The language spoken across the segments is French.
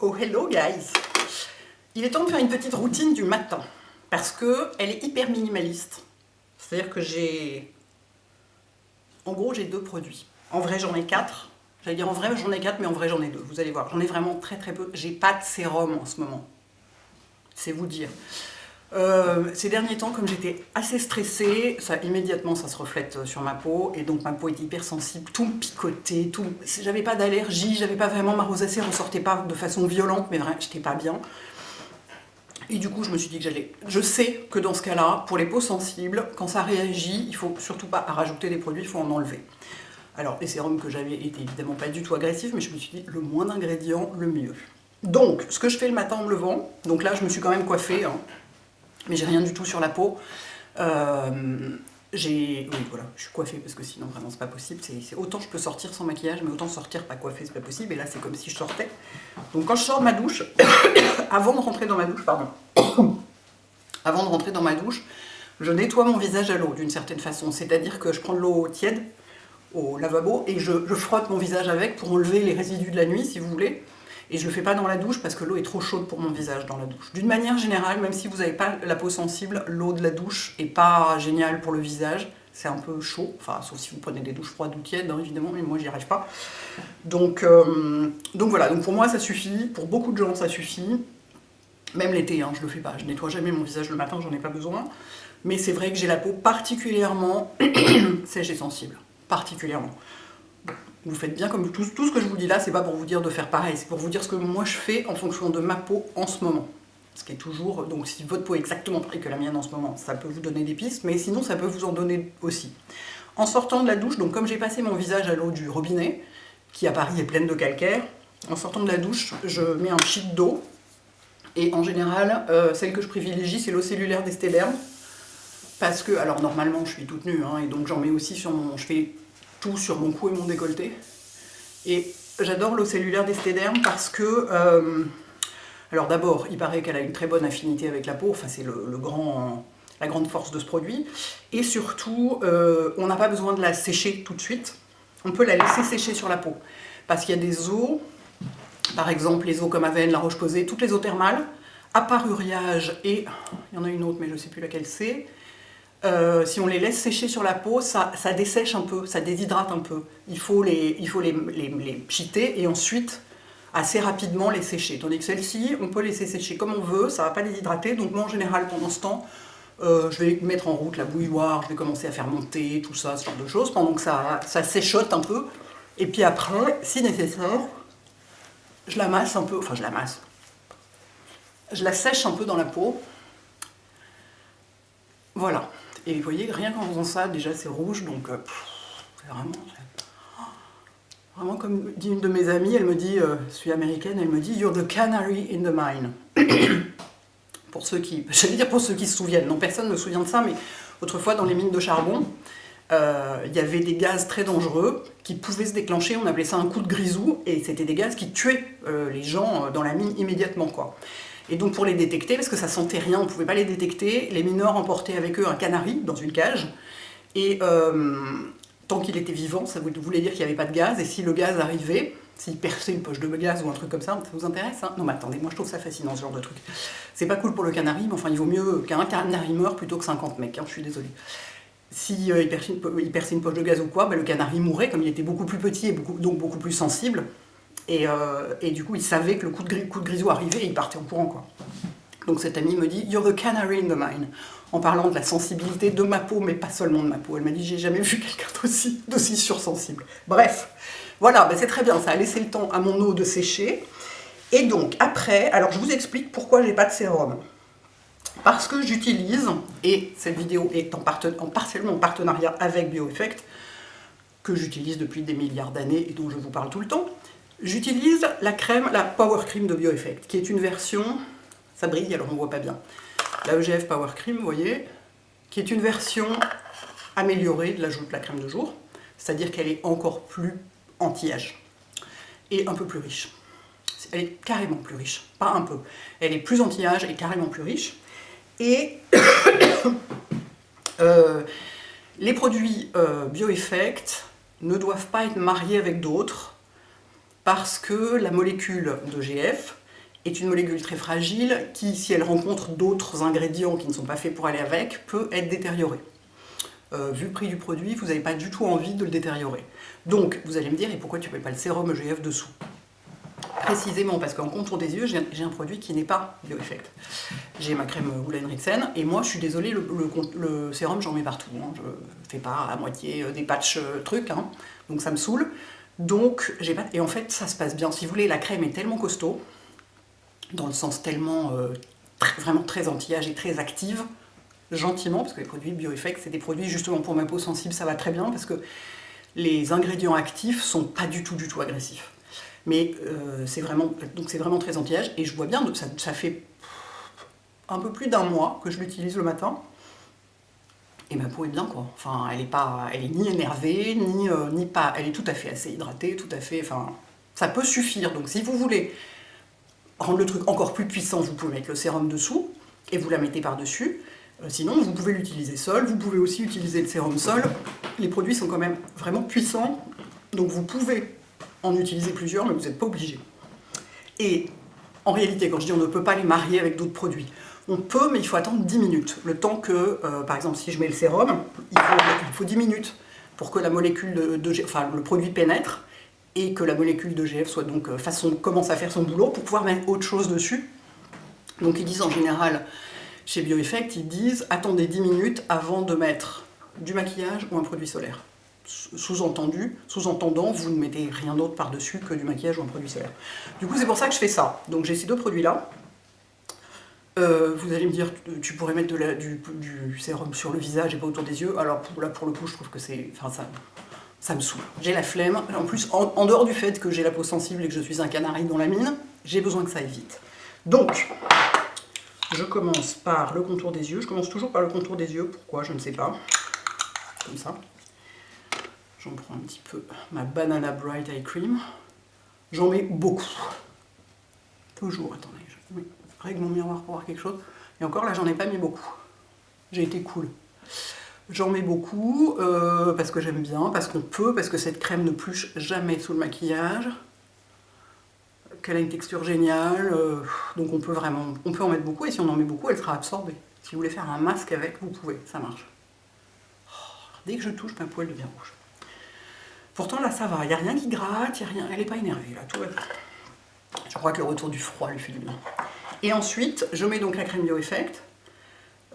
Oh hello guys! Il est temps de faire une petite routine du matin parce qu'elle est hyper minimaliste. C'est-à-dire que en gros j'ai 2 produits. En vrai j'en ai 4. J'allais dire en vrai j'en ai 4 mais en vrai j'en ai 2. Vous allez voir, j'en ai vraiment très très peu. J'ai pas de sérum en ce moment. C'est vous dire. Ces derniers temps, comme j'étais assez stressée, immédiatement ça se reflète sur ma peau, et donc ma peau était hypersensible, tout me picotait, j'avais pas d'allergie, j'avais pas vraiment, ma rosacée ressortait pas de façon violente, mais vraiment, j'étais pas bien. Et du coup, je me suis dit que je sais que dans ce cas-là, pour les peaux sensibles, quand ça réagit, il faut surtout pas rajouter des produits, il faut en enlever. Alors, les sérums que j'avais étaient évidemment pas du tout agressifs, mais je me suis dit, le moins d'ingrédients, le mieux. Donc, ce que je fais le matin en me levant, donc là, je me suis quand même coiffée, hein, mais j'ai rien du tout sur la peau. Oui, voilà, je suis coiffée parce que sinon vraiment c'est pas possible. Autant je peux sortir sans maquillage, mais autant sortir pas coiffée c'est pas possible. Et là c'est comme si je sortais. Donc quand je sors de ma douche, avant de rentrer dans ma douche, pardon, avant de rentrer dans ma douche, je nettoie mon visage à l'eau d'une certaine façon. C'est-à-dire que je prends de l'eau tiède au lavabo et je frotte mon visage avec pour enlever les résidus de la nuit si vous voulez. Et je le fais pas dans la douche parce que l'eau est trop chaude pour mon visage dans la douche. D'une manière générale, même si vous n'avez pas la peau sensible, l'eau de la douche est pas géniale pour le visage. C'est un peu chaud, enfin sauf si vous prenez des douches froides ou tièdes, hein, évidemment, mais moi j'y arrive pas. Donc voilà, donc pour moi ça suffit, pour beaucoup de gens ça suffit. Même l'été, hein, je le fais pas, je nettoie jamais mon visage le matin, j'en ai pas besoin. Mais c'est vrai que j'ai la peau particulièrement sèche et sensible, particulièrement. Vous faites bien comme tout ce que je vous dis là, c'est pas pour vous dire de faire pareil, c'est pour vous dire ce que moi je fais en fonction de ma peau en ce moment. Ce qui est toujours, donc si votre peau est exactement pareille que la mienne en ce moment, ça peut vous donner des pistes, mais sinon ça peut vous en donner aussi. En sortant de la douche, donc comme j'ai passé mon visage à l'eau du robinet, qui à Paris est pleine de calcaire, en sortant de la douche, je mets un sheet d'eau, et en général, celle que je privilégie, c'est l'eau cellulaire d'Estée Derm, parce que, alors normalement je suis toute nue, hein, et donc j'en mets aussi sur je fais tout sur mon cou et mon décolleté. Et j'adore l'eau cellulaire d'Estée Derm parce que, alors d'abord, il paraît qu'elle a une très bonne affinité avec la peau, enfin c'est la grande force de ce produit. Et surtout, on n'a pas besoin de la sécher tout de suite, on peut la laisser sécher sur la peau. Parce qu'il y a des eaux, par exemple les eaux comme Avène, La Roche-Posay, toutes les eaux thermales, à part Uriage et, il y en a une autre mais je ne sais plus laquelle c'est, si on les laisse sécher sur la peau, ça dessèche un peu, ça déshydrate un peu. Il faut les pchiter et ensuite, assez rapidement, les sécher. Tandis que celle-ci, on peut laisser sécher comme on veut, ça ne va pas déshydrater. Donc moi, en général, pendant ce temps, je vais mettre en route la bouilloire, je vais commencer à faire monter, tout ça, ce genre de choses, pendant que ça séchote un peu. Et puis après, si nécessaire, je la masse un peu, enfin je la masse. Je la sèche un peu dans la peau. Voilà. Et vous voyez, rien qu'en faisant ça, déjà c'est rouge, donc c'est vraiment comme dit une de mes amies, elle me dit, je suis américaine, elle me dit « You're the canary in the mine ». Pour ceux qui, j'allais dire pour ceux qui se souviennent, non personne ne se souvient de ça, mais autrefois dans les mines de charbon, il y avait des gaz très dangereux qui pouvaient se déclencher, on appelait ça un coup de grisou, et c'était des gaz qui tuaient les gens dans la mine immédiatement, quoi. Et donc pour les détecter, parce que ça sentait rien, on ne pouvait pas les détecter, les mineurs emportaient avec eux un canari dans une cage, et tant qu'il était vivant, ça voulait dire qu'il n'y avait pas de gaz, et si le gaz arrivait, s'il perçait une poche de gaz ou un truc comme ça vous intéresse hein? Non mais attendez, moi je trouve ça fascinant ce genre de truc. C'est pas cool pour le canari, mais enfin il vaut mieux qu'un canari meure plutôt que 50 mecs, hein, je suis désolée. Si il perçait une poche de gaz ou quoi, ben, le canari mourait, comme il était beaucoup plus petit et donc beaucoup plus sensible. Et du coup, il savait que le coup de grisou arrivait et il partait en courant, quoi. Donc cette amie me dit « You're the canary in the mine », en parlant de la sensibilité de ma peau, mais pas seulement de ma peau. Elle m'a dit « J'ai jamais vu quelqu'un d'aussi sursensible ». Bref, voilà, ben c'est très bien, ça a laissé le temps à mon eau de sécher. Et donc, après, alors je vous explique pourquoi j'ai pas de sérum. Parce que j'utilise, et cette vidéo est partiellement en partenariat avec BioEffect, que j'utilise depuis des milliards d'années et dont je vous parle tout le temps, j'utilise la crème, la Power Cream de BioEffect, qui est une version, ça brille alors on ne voit pas bien, la EGF Power Cream, vous voyez, qui est une version améliorée de la crème de jour, c'est-à-dire qu'elle est encore plus anti-âge, et un peu plus riche. Elle est carrément plus riche, pas un peu. Elle est plus anti-âge et carrément plus riche. Et les produits BioEffect ne doivent pas être mariés avec d'autres, parce que la molécule d'EGF est une molécule très fragile qui, si elle rencontre d'autres ingrédients qui ne sont pas faits pour aller avec, peut être détériorée. Vu le prix du produit, vous n'avez pas du tout envie de le détériorer. Donc, vous allez me dire, et pourquoi tu ne mets pas le sérum EGF dessous? Précisément parce qu'en contour des yeux, j'ai un produit qui n'est pas Bioeffect. J'ai ma crème Oula Henriksen, et moi, je suis désolée, le sérum, j'en mets partout. Hein. Je fais pas à moitié des patchs trucs, hein. Donc ça me saoule. Donc, j'ai pas... Et en fait, ça se passe bien. Si vous voulez, la crème est tellement costaud, dans le sens tellement vraiment très anti-âge et très active, gentiment, parce que les produits Bioeffect, c'est des produits justement pour ma peau sensible, ça va très bien, parce que les ingrédients actifs sont pas du tout agressifs. Mais c'est vraiment très anti-âge, et je vois bien, ça fait un peu plus d'un mois que je l'utilise le matin, et ma peau est bien, quoi. Enfin, elle est ni énervée, ni pas, elle est tout à fait assez hydratée, tout à fait, enfin, ça peut suffire. Donc si vous voulez rendre le truc encore plus puissant, vous pouvez mettre le sérum dessous, et vous la mettez par-dessus. Sinon, vous pouvez l'utiliser seul, vous pouvez aussi utiliser le sérum seul. Les produits sont quand même vraiment puissants, donc vous pouvez en utiliser plusieurs, mais vous n'êtes pas obligé. Et en réalité, quand je dis on ne peut pas les marier avec d'autres produits, on peut, mais il faut attendre 10 minutes. Le temps que, par exemple, si je mets le sérum, il faut 10 minutes pour que la molécule le produit pénètre et que la molécule d'EGF soit donc commence à faire son boulot pour pouvoir mettre autre chose dessus. Donc ils disent en général, chez Bioeffect, ils disent attendez 10 minutes avant de mettre du maquillage ou un produit solaire. Sous-entendant, vous ne mettez rien d'autre par-dessus que du maquillage ou un produit solaire. Du coup, c'est pour ça que je fais ça. Donc j'ai ces deux produits-là. Vous allez me dire, tu pourrais mettre du sérum sur le visage et pas autour des yeux. Alors là, pour le coup, je trouve que c'est... Enfin, ça me saoule. J'ai la flemme. En plus, en dehors du fait que j'ai la peau sensible et que je suis un canari dans la mine, j'ai besoin que ça aille vite. Donc, je commence par le contour des yeux. Je commence toujours par le contour des yeux. Pourquoi? Je ne sais pas. Comme ça. J'en prends un petit peu ma Banana Bright Eye Cream. J'en mets beaucoup. Toujours, attendez, je règle mon miroir pour voir quelque chose. Et encore là, j'en ai pas mis beaucoup. J'ai été cool. J'en mets beaucoup parce que j'aime bien, parce qu'on peut, parce que cette crème ne pluche jamais sous le maquillage. Qu'elle a une texture géniale. Donc on peut en mettre beaucoup, et si on en met beaucoup, elle sera absorbée. Si vous voulez faire un masque avec, vous pouvez, ça marche. Dès que je touche, ma peau elle devient rouge. Pourtant là ça va, il n'y a rien qui gratte, y a rien, elle n'est pas énervée là, tout va bien. Je crois que le retour du froid lui fait du bien. Et ensuite, je mets donc la crème Bioeffect.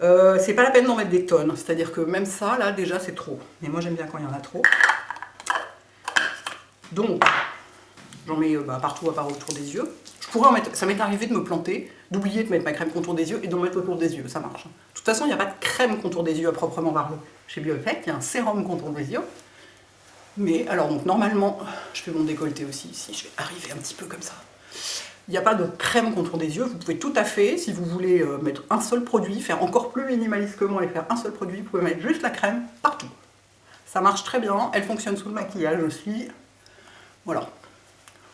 C'est pas la peine d'en mettre des tonnes, c'est-à-dire que même ça, là déjà c'est trop. Mais moi j'aime bien quand il y en a trop. Donc, j'en mets partout à part autour des yeux. Je pourrais en mettre, ça m'est arrivé de me planter, d'oublier de mettre ma crème contour des yeux et d'en mettre autour des yeux, ça marche. De toute façon, il n'y a pas de crème contour des yeux à proprement parler chez Bioeffect, il y a un sérum contour des yeux. Mais alors donc normalement, je fais mon décolleté aussi ici, je vais arriver un petit peu comme ça. Il n'y a pas de crème contour des yeux, vous pouvez tout à fait, si vous voulez mettre un seul produit, faire encore plus minimaliste que moi et faire un seul produit, vous pouvez mettre juste la crème partout. Ça marche très bien, elle fonctionne sous le maquillage aussi. Voilà.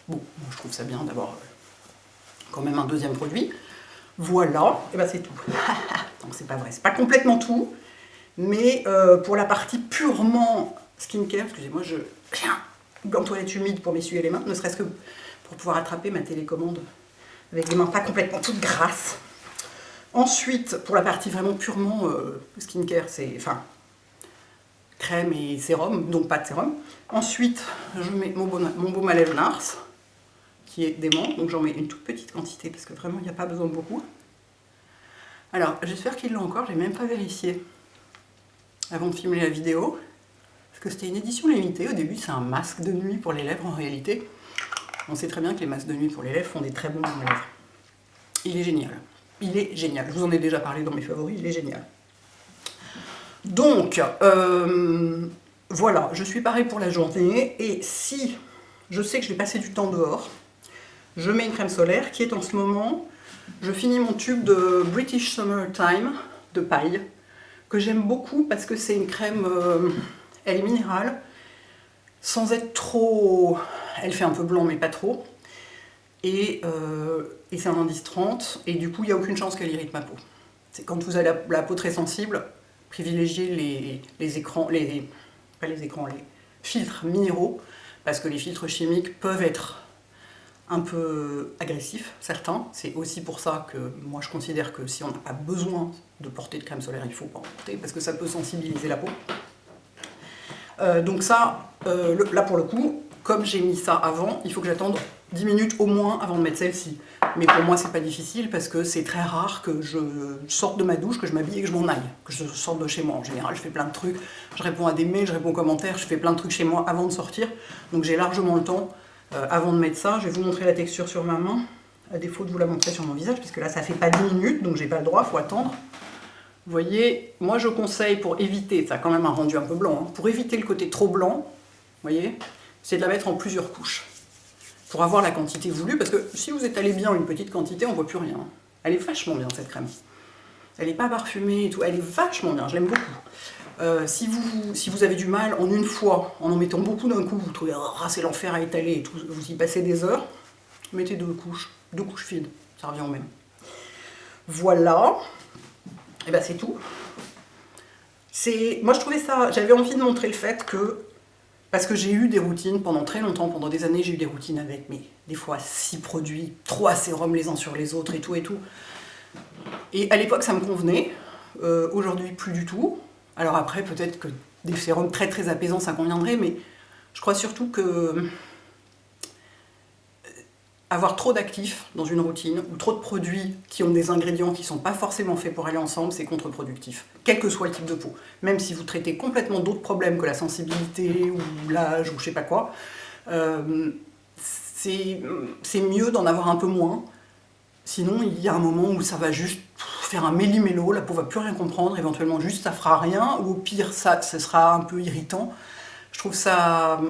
Bon, moi je trouve ça bien d'avoir quand même un deuxième produit. Voilà, et ben c'est tout. Donc c'est pas vrai, c'est pas complètement tout, mais pour la partie purement skincare, excusez-moi, j'ai un gant de toilette humide pour m'essuyer les mains, ne serait-ce que pour pouvoir attraper ma télécommande avec les mains pas complètement toutes grasses. Ensuite, pour la partie vraiment purement skincare, c'est enfin crème et sérum, donc pas de sérum. Ensuite, je mets mon baume à lèvres Nars, qui est dément, donc j'en mets une toute petite quantité parce que vraiment il n'y a pas besoin de beaucoup. Alors, j'espère qu'ils l'ont encore, j'ai même pas vérifié avant de filmer la vidéo. Parce que c'était une édition limitée, au début c'est un masque de nuit pour les lèvres en réalité. On sait très bien que les masques de nuit pour les lèvres font des très bons baumes à lèvres. Il est génial. Il est génial. Je vous en ai déjà parlé dans mes favoris, il est génial. Donc, voilà, je suis parée pour la journée. Et si je sais que je vais passer du temps dehors, je mets une crème solaire qui est en ce moment, je finis mon tube de British Summertime de paille, que j'aime beaucoup parce que c'est une crème... elle est minérale, sans être trop... Elle fait un peu blanc, mais pas trop. Et c'est un indice 30, et du coup, il n'y a aucune chance qu'elle irrite ma peau. C'est quand vous avez la peau très sensible, privilégiez les écrans, pas les écrans, les filtres minéraux, parce que les filtres chimiques peuvent être un peu agressifs, certains. C'est aussi pour ça que moi je considère que si on n'a pas besoin de porter de crème solaire, il ne faut pas en porter, parce que ça peut sensibiliser la peau. Donc ça, là pour le coup, comme j'ai mis ça avant, il faut que j'attende 10 minutes au moins avant de mettre celle-ci. Mais pour moi, c'est pas difficile parce que c'est très rare que je sorte de ma douche, que je m'habille et que je m'en aille, que je sorte de chez moi. En général, je fais plein de trucs, je réponds à des mails, je réponds aux commentaires, je fais plein de trucs chez moi avant de sortir. Donc j'ai largement le temps avant de mettre ça. Je vais vous montrer la texture sur ma main, à défaut de vous la montrer sur mon visage, puisque là, ça fait pas 10 minutes, donc j'ai pas le droit, il faut attendre. Vous voyez, moi je conseille pour éviter, ça a quand même un rendu un peu blanc, hein, pour éviter le côté trop blanc, vous voyez, c'est de la mettre en plusieurs couches. Pour avoir la quantité voulue, parce que si vous étalez bien une petite quantité, on ne voit plus rien. Elle est vachement bien cette crème. Elle n'est pas parfumée et tout, elle est vachement bien, je l'aime beaucoup. Si vous avez du mal en une fois, en mettant beaucoup d'un coup, vous trouvez c'est l'enfer à étaler et tout, vous y passez des heures, mettez deux couches fines, ça revient au même. Voilà, et ben c'est tout. Moi je trouvais ça, j'avais envie de montrer le fait que, parce que j'ai eu des routines pendant très longtemps, pendant des années, j'ai eu des routines avec, des fois 6 produits, 3 sérums les uns sur les autres et tout et tout. Et à l'époque, ça me convenait. Aujourd'hui, plus du tout. Alors après, peut-être que des sérums très très apaisants, ça conviendrait, mais je crois surtout que avoir trop d'actifs dans une routine, ou trop de produits qui ont des ingrédients qui ne sont pas forcément faits pour aller ensemble, c'est contre-productif, quel que soit le type de peau. Même si vous traitez complètement d'autres problèmes que la sensibilité, ou l'âge, ou je sais pas quoi, c'est mieux d'en avoir un peu moins. Sinon, il y a un moment où ça va juste faire un méli-mélo, la peau va plus rien comprendre, éventuellement juste ça fera rien, ou au pire, ça sera un peu irritant. Je trouve ça...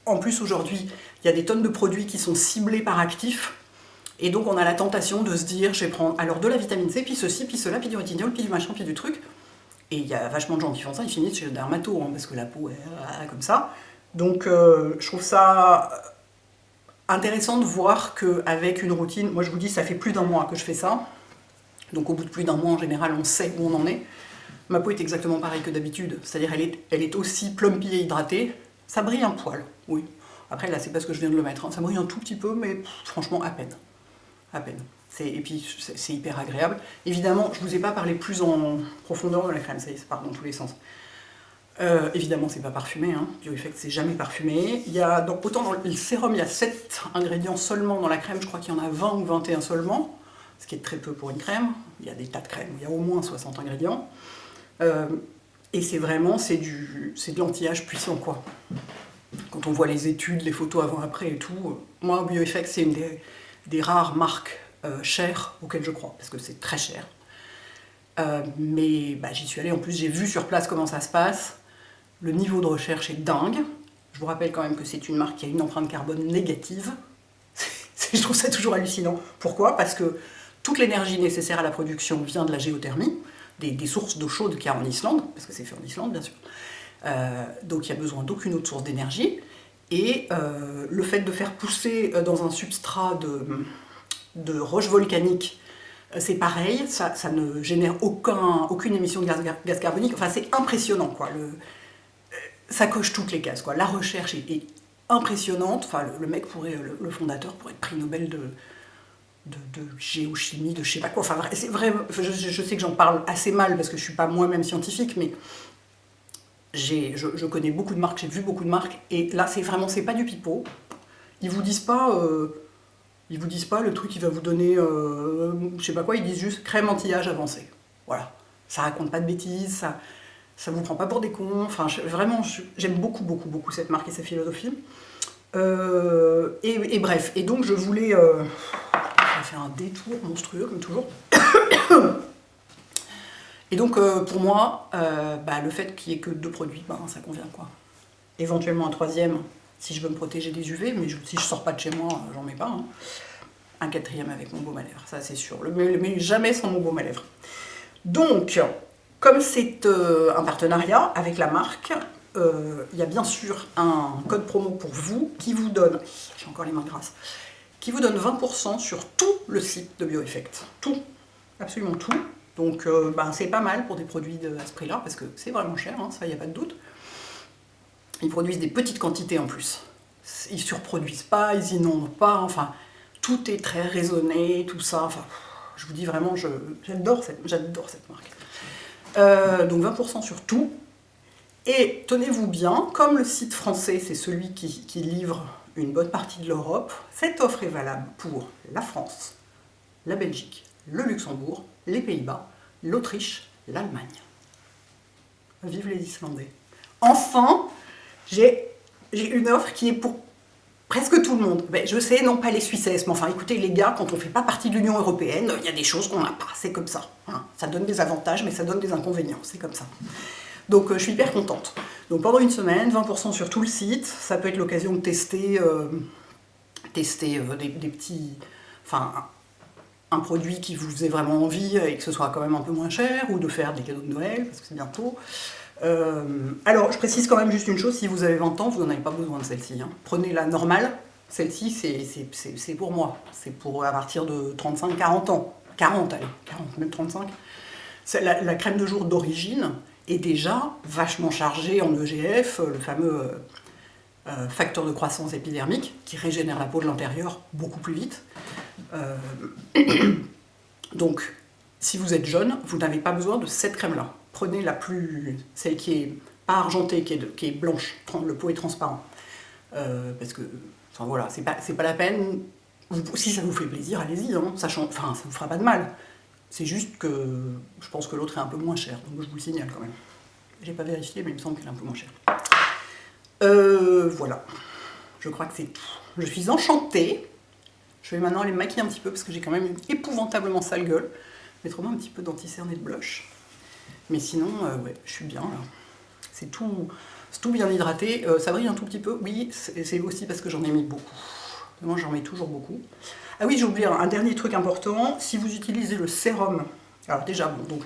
En plus, aujourd'hui, il y a des tonnes de produits qui sont ciblés par actifs, et donc on a la tentation de se dire, je vais prendre alors de la vitamine C, puis ceci, puis cela, puis du rétinol, puis du machin, puis du truc. Et il y a vachement de gens qui font ça, ils finissent chez le dermato, hein, parce que la peau est comme ça. Donc je trouve ça intéressant de voir qu'avec une routine, moi je vous dis, ça fait plus d'un mois que je fais ça, donc au bout de plus d'un mois, en général, on sait où on en est. Ma peau est exactement pareille que d'habitude, c'est-à-dire elle est aussi plumpy et hydratée. Ça brille un poil, oui. Après là, c'est parce que je viens de le mettre, hein. Ça brille un tout petit peu, mais franchement, à peine. À peine. Et puis, c'est hyper agréable. Évidemment, je ne vous ai pas parlé plus en profondeur de la crème, ça y est, ça part dans tous les sens. Évidemment, c'est pas parfumé, hein. BioEffect, c'est jamais parfumé. Autant dans le sérum, il y a 7 ingrédients seulement dans la crème, je crois qu'il y en a 20 ou 21 seulement, ce qui est très peu pour une crème. Il y a des tas de crèmes où il y a au moins 60 ingrédients. Et c'est vraiment, c'est de l'anti-âge puissant, quoi. Quand on voit les études, les photos avant-après et tout, moi, BioEffect, c'est une des rares marques chères auxquelles je crois, parce que c'est très cher. Mais j'y suis allée, en plus j'ai vu sur place comment ça se passe. Le niveau de recherche est dingue. Je vous rappelle quand même que c'est une marque qui a une empreinte carbone négative. Je trouve ça toujours hallucinant. Pourquoi? Parce que toute l'énergie nécessaire à la production vient de la géothermie, des sources d'eau chaude qu'il y a en Islande, parce que c'est fait en Islande bien sûr. Donc il n'y a besoin d'aucune autre source d'énergie. Et le fait de faire pousser dans un substrat de roche volcanique, c'est pareil, ça ne génère aucune émission de gaz carbonique. Enfin, c'est impressionnant, quoi. Ça coche toutes les cases, quoi. La recherche est impressionnante. Enfin, le mec le fondateur pourrait être prix Nobel de géochimie, de je sais pas quoi. Enfin, c'est vrai, je sais que j'en parle assez mal parce que je suis pas moi-même scientifique, mais je connais beaucoup de marques, j'ai vu beaucoup de marques, et là, c'est pas du pipeau. Ils vous disent pas le truc qui va vous donner, je sais pas quoi, ils disent juste crème anti-âge avancée. Voilà. Ça raconte pas de bêtises, ça vous prend pas pour des cons. Enfin, vraiment, j'aime beaucoup, beaucoup, beaucoup cette marque et sa philosophie. Et bref, et donc je voulais faire un détour monstrueux, comme toujours. Et donc, pour moi, le fait qu'il n'y ait que 2 produits, ça convient, quoi. Éventuellement un 3e, si je veux me protéger des UV, mais si je sors pas de chez moi, j'en mets pas. Hein. Un 4e avec mon baume à lèvres, ça c'est sûr. Mais jamais sans mon baume à lèvres. Donc, comme c'est un partenariat avec la marque, il y a bien sûr un code promo pour vous qui vous donne, j'ai encore les mains grasses, qui vous donne 20% sur tout le site de BioEffect. Tout, absolument tout. Donc c'est pas mal pour des produits à ce prix-là, parce que c'est vraiment cher, hein, ça, il n'y a pas de doute. Ils produisent des petites quantités en plus. Ils surproduisent pas, ils inondent pas, enfin, tout est très raisonné, tout ça, enfin, je vous dis vraiment, j'adore cette marque. Donc 20% sur tout. Et tenez-vous bien, comme le site français, c'est celui qui livre une bonne partie de l'Europe, cette offre est valable pour la France, la Belgique, le Luxembourg, les Pays-Bas, l'Autriche, l'Allemagne. Vive les Islandais. Enfin, j'ai une offre qui est pour presque tout le monde. Ben, je sais, non pas les Suissesses, mais enfin écoutez les gars, quand on ne fait pas partie de l'Union Européenne, il y a des choses qu'on n'a pas, c'est comme ça. Hein. Ça donne des avantages, mais ça donne des inconvénients, c'est comme ça. Donc je suis hyper contente. Donc pendant une semaine, 20% sur tout le site, ça peut être l'occasion de tester, des petits... Enfin, un produit qui vous faisait vraiment envie et que ce soit quand même un peu moins cher, ou de faire des cadeaux de Noël, parce que c'est bientôt. Alors, je précise quand même juste une chose, si vous avez 20 ans, vous n'en avez pas besoin de celle-ci. Hein. Prenez la normale, celle-ci, c'est pour moi. C'est pour à partir de 35-40 ans. 40, allez, 40, même 35. La crème de jour d'origine est déjà vachement chargée en EGF, le fameux facteur de croissance épidermique, qui régénère la peau de l'intérieur beaucoup plus vite. Donc, si vous êtes jeune, vous n'avez pas besoin de cette crème-là. Prenez celle qui est pas argentée, qui est blanche, le pot est transparent. Parce que, enfin voilà, c'est pas la peine. Si ça vous fait plaisir, allez-y, hein, ça vous fera pas de mal. C'est juste que je pense que l'autre est un peu moins cher, donc je vous le signale quand même. J'ai pas vérifié, mais il me semble qu'elle est un peu moins chère. Voilà, je crois que c'est tout. Je suis enchantée. Je vais maintenant aller me maquiller un petit peu parce que j'ai quand même une épouvantablement sale gueule. Mettre au moins un petit peu d'anti-cerne et de blush. Mais sinon, ouais, je suis bien là. C'est tout bien hydraté. Ça brille un tout petit peu. Oui, c'est aussi parce que j'en ai mis beaucoup. Moi, j'en mets toujours beaucoup. Ah oui, j'ai oublié un dernier truc important. Si vous utilisez le sérum, alors déjà, bon, donc,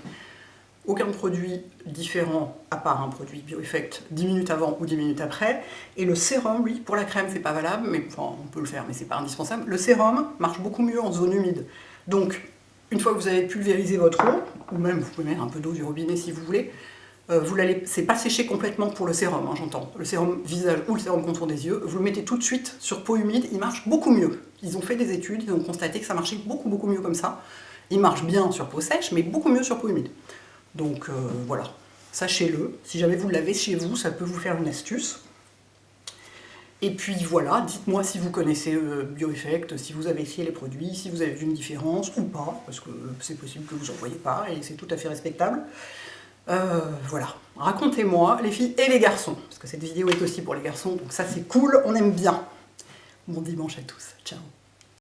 aucun produit différent à part un produit Bioeffect 10 minutes avant ou 10 minutes après. Et le sérum, lui, pour la crème, c'est pas valable, mais enfin, on peut le faire, mais c'est pas indispensable. Le sérum marche beaucoup mieux en zone humide. Donc, une fois que vous avez pulvérisé votre eau, ou même vous pouvez mettre un peu d'eau du robinet si vous voulez, c'est pas séché complètement pour le sérum, hein, j'entends. Le sérum visage ou le sérum contour des yeux, vous le mettez tout de suite sur peau humide, il marche beaucoup mieux. Ils ont fait des études, ils ont constaté que ça marchait beaucoup mieux comme ça. Il marche bien sur peau sèche, mais beaucoup mieux sur peau humide. Donc voilà, sachez-le. Si jamais vous l'avez chez vous, ça peut vous faire une astuce. Et puis voilà, dites-moi si vous connaissez Bioeffect, si vous avez essayé les produits, si vous avez vu une différence ou pas, parce que c'est possible que vous n'en voyez pas et c'est tout à fait respectable. Voilà, racontez-moi, les filles et les garçons, parce que cette vidéo est aussi pour les garçons, donc ça c'est cool, on aime bien. Bon dimanche à tous, ciao.